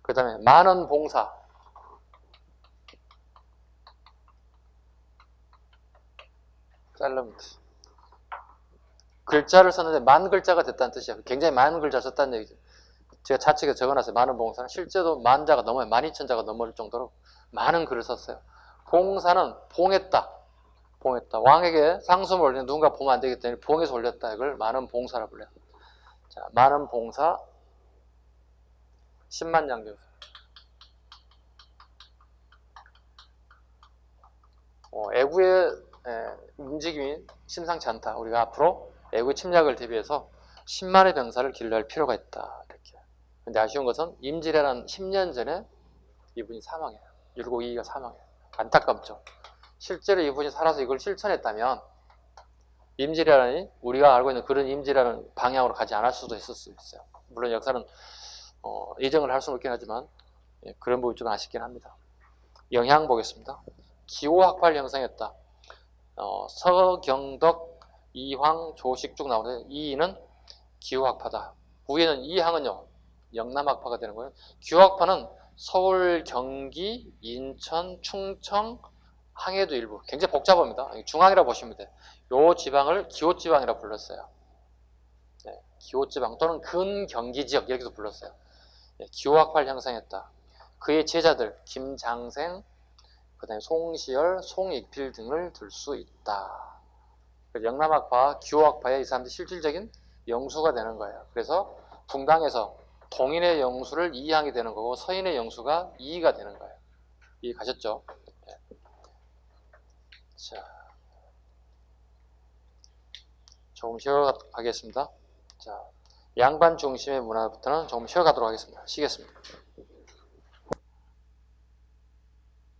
그 다음에 만원 봉사. 잘라면 글자를 썼는데 만 글자가 됐다는 뜻이야. 굉장히 많은 글자를 썼다는 얘기죠. 제가 좌측에 적어놨어요. 많은 봉사는. 실제로 만자가 넘어요. 12,000자가 넘을 정도로 많은 글을 썼어요. 봉사는 봉했다. 봉했다. 왕에게 상소를 올리는 누군가 보면 안 되기 때문에 봉해서 올렸다. 이걸 많은 봉사라고 불러요. 자, 많은 봉사, 10만 양교수. 애구의 움직임이 심상치 않다. 우리가 앞으로 애구 침략을 대비해서 10만의 병사를 길러할 필요가 있다. 이렇게. 근데 아쉬운 것은 임질왜란 10년 전에 이분이 사망해요. 율곡이가 사망해요. 안타깝죠. 실제로 이분이 살아서 이걸 실천했다면 임질왜란이 우리가 알고 있는 그런 임질왜란 방향으로 가지 않을 수도 있을 수 있어요. 물론 역사는 예정을 할 수는 없긴 하지만 그런 부분이 좀 아쉽긴 합니다. 영향 보겠습니다. 기호학파를 형성했다. 서경덕, 이황, 조식 쭉 나오는데 이는 기호학파다. 위에는 이항은요 영남학파가 되는 거예요. 기호학파는 서울, 경기, 인천, 충청, 항해도 일부 굉장히 복잡합니다. 중앙이라고 보시면 돼요. 요 지방을 기호지방이라고 불렀어요. 네, 기호지방 또는 근경기지역 이렇게도 불렀어요. 네, 기호학파를 형성했다. 그의 제자들 김장생, 그 다음에 송시열, 송익필 등을 들 수 있다. 영남학파, 기호학파의 이 사람들이 실질적인 영수가 되는 거예요. 그래서 붕당에서 동인의 영수를 이항이 되는 거고 서인의 영수가 이가 되는 거예요. 이해가셨죠? 네. 자, 조금 쉬어가겠습니다. 자, 양반 중심의 문화부터는 조금 쉬어가도록 하겠습니다. 쉬겠습니다.